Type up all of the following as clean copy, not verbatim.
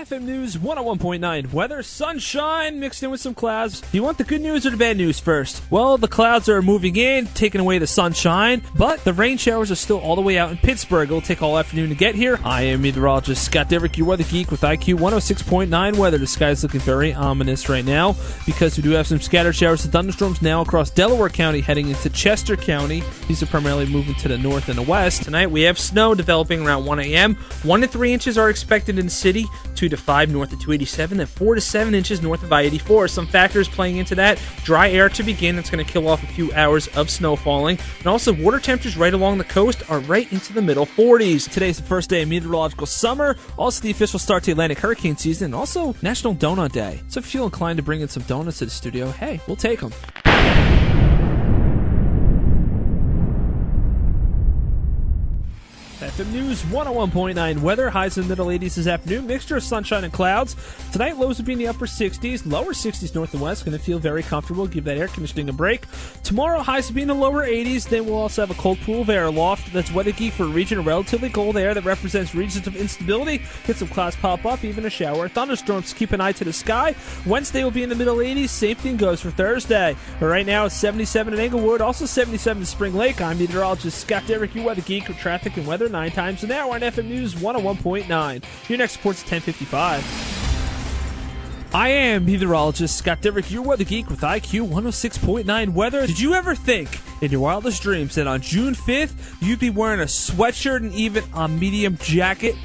FM News 101.9 weather, sunshine mixed in with some clouds. Do you want the good news or the bad news first? Well, the clouds are moving in, taking away the sunshine, but the rain showers are still all the way out in Pittsburgh. It'll take all afternoon to get here. I am meteorologist Scott Derrick, your weather geek with IQ 106.9 weather. The sky's looking very ominous right now because we do have some scattered showers and thunderstorms now across Delaware County heading into Chester County. These are primarily moving to the north and the west. Tonight we have snow developing around 1 a.m. 1 to 3 inches are expected in the city, 2 to 5 north of 287, and 4 to 7 inches north of I-84. Some factors playing into that: dry air to begin, that's going to kill off a few hours of snow falling, and also water temperatures right along the coast are right into the middle 40s. Today's the first day of meteorological summer, also the official start to Atlantic hurricane season, and also National Donut Day. So if you feel inclined to bring in some donuts to the studio, hey, we'll take them. FM News 101.9 weather, highs in the middle 80s this afternoon, mixture of sunshine and clouds. Tonight, lows will be in the upper 60s, lower 60s north and west. Going to feel very comfortable, give that air conditioning a break. Tomorrow, highs will be in the lower 80s. Then we'll also have a cold pool of air aloft. That's Weather Geek for a region of relatively cold air that represents regions of instability. Get some clouds pop up, even a shower. Thunderstorms, keep an eye to the sky. Wednesday will be in the middle 80s. Same thing goes for Thursday. But right now, it's 77 in Englewood, also 77 in Spring Lake. I'm meteorologist Scott Derrick, your weather geek with traffic and weather 9 times an hour on FM News 101.9. Your next report's at 10:55. I am meteorologist Scott Derrick, your weather geek with IQ 106.9 weather. Did you ever think in your wildest dreams that on June 5th you'd be wearing a sweatshirt and even a medium jacket?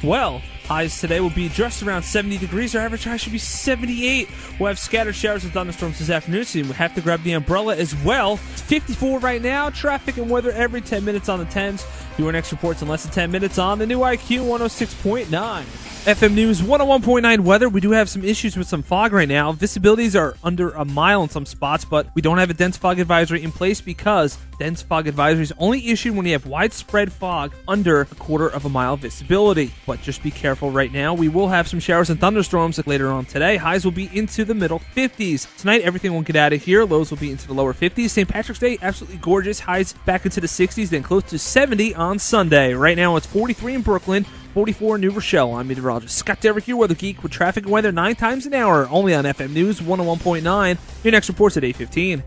Well, highs today will be just around 70 degrees. Our average high should be 78. We'll have scattered showers and thunderstorms this afternoon, so you have to grab the umbrella as well. It's 54 right now. Traffic and weather every 10 minutes on the 10s. Your next report's in less than 10 minutes on the new IQ 106.9. FM News 101.9 weather. We do have some issues with some fog right now. Visibilities are under a mile in some spots, but we don't have a dense fog advisory in place because dense fog advisory is only issued when you have widespread fog under a quarter of a mile visibility. But just be careful right now. We will have some showers and thunderstorms later on today. Highs will be into the middle 50s. Tonight, everything will get out of here. Lows will be into the lower 50s. St. Patrick's Day, absolutely gorgeous. Highs back into the 60s, then close to 70 on Sunday. Right now, it's 43 in Brooklyn, 44 in New Rochelle. I'm meteorologist Scott Derrick, your weather geek with traffic and weather 9 times an hour, only on FM News 101.9. Your next report's at 8:15.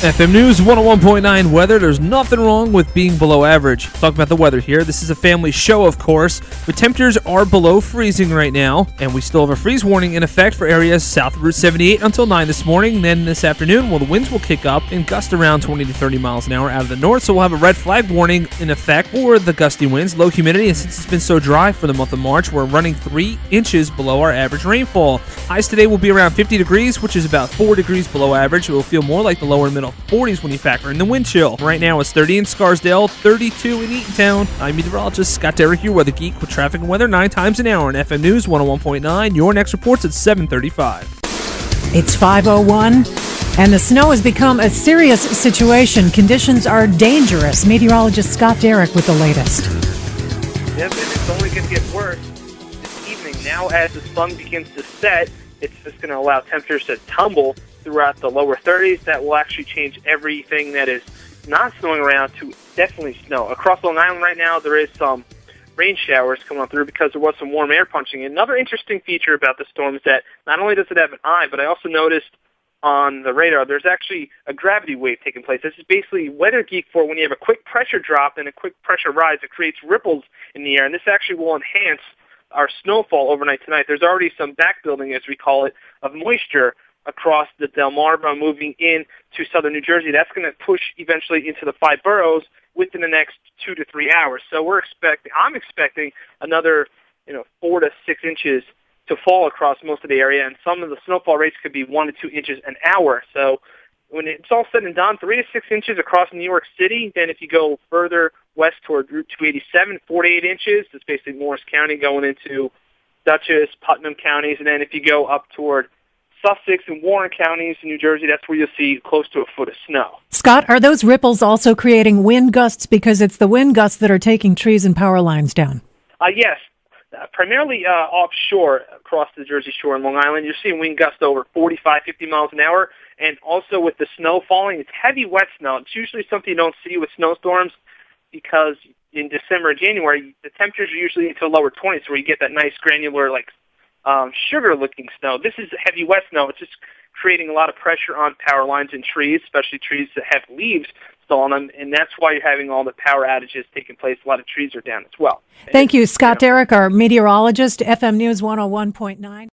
FM News 101.9 weather. There's nothing wrong with being below average. Talk about the weather here. This is a family show, of course. The temperatures are below freezing right now, and we still have a freeze warning in effect for areas south of Route 78 until 9 this morning. Then this afternoon, well, the winds will kick up and gust around 20 to 30 miles an hour out of the north, so we'll have a red flag warning in effect for the gusty winds, low humidity, and since it's been so dry for the month of March, we're running 3 inches below our average rainfall. Highs today will be around 50 degrees, which is about 4 degrees below average. It will feel more like the lower and middle 40s when you factor in the wind chill. Right now it's 30 in Scarsdale, 32 in Eatontown. I'm meteorologist Scott Derrick, your weather geek with traffic and weather 9 times an hour on FM News 101.9. Your next report's at 7:35. It's 5:01, and the snow has become a serious situation. Conditions are dangerous. Meteorologist Scott Derrick with the latest. Yep, and it's only going to get worse this evening. Now as the sun begins to set, it's just going to allow temperatures to tumble throughout the lower 30s. That will actually change everything that is not snowing around to definitely snow. Across Long Island right now, there is some rain showers coming on through because there was some warm air punching in. Another interesting feature about the storm is that not only does it have an eye, but I also noticed on the radar there's actually a gravity wave taking place. This is basically weather geek for when you have a quick pressure drop and a quick pressure rise. It creates ripples in the air, and this actually will enhance our snowfall overnight tonight. There's already some back building, as we call it, of moisture across the Delmarva moving in to southern New Jersey. That's going to push eventually into the 5 boroughs within the next 2 to 3 hours. So I'm expecting another 4 to 6 inches to fall across most of the area, and some of the snowfall rates could be 1 to 2 inches an hour. So when it's all said and done, 3 to 6 inches across New York City. Then if you go further west toward Route 287, 4 to 8 inches. That's basically Morris County going into Dutchess, Putnam counties. And then if you go up toward Sussex and Warren counties in New Jersey, that's where you'll see close to a foot of snow. Scott, are those ripples also creating wind gusts because it's the wind gusts that are taking trees and power lines down? Yes, primarily offshore across the Jersey Shore and Long Island. You're seeing wind gusts over 45, 50 miles an hour. And also with the snow falling, it's heavy, wet snow. It's usually something you don't see with snowstorms because in December and January, the temperatures are usually into the lower 20s where you get that nice granular, sugar-looking snow. This is heavy wet snow. It's just creating a lot of pressure on power lines and trees, especially trees that have leaves still on them, and that's why you're having all the power outages taking place. A lot of trees are down as well. Thank you, Scott Derrick, our meteorologist, FM News 101.9.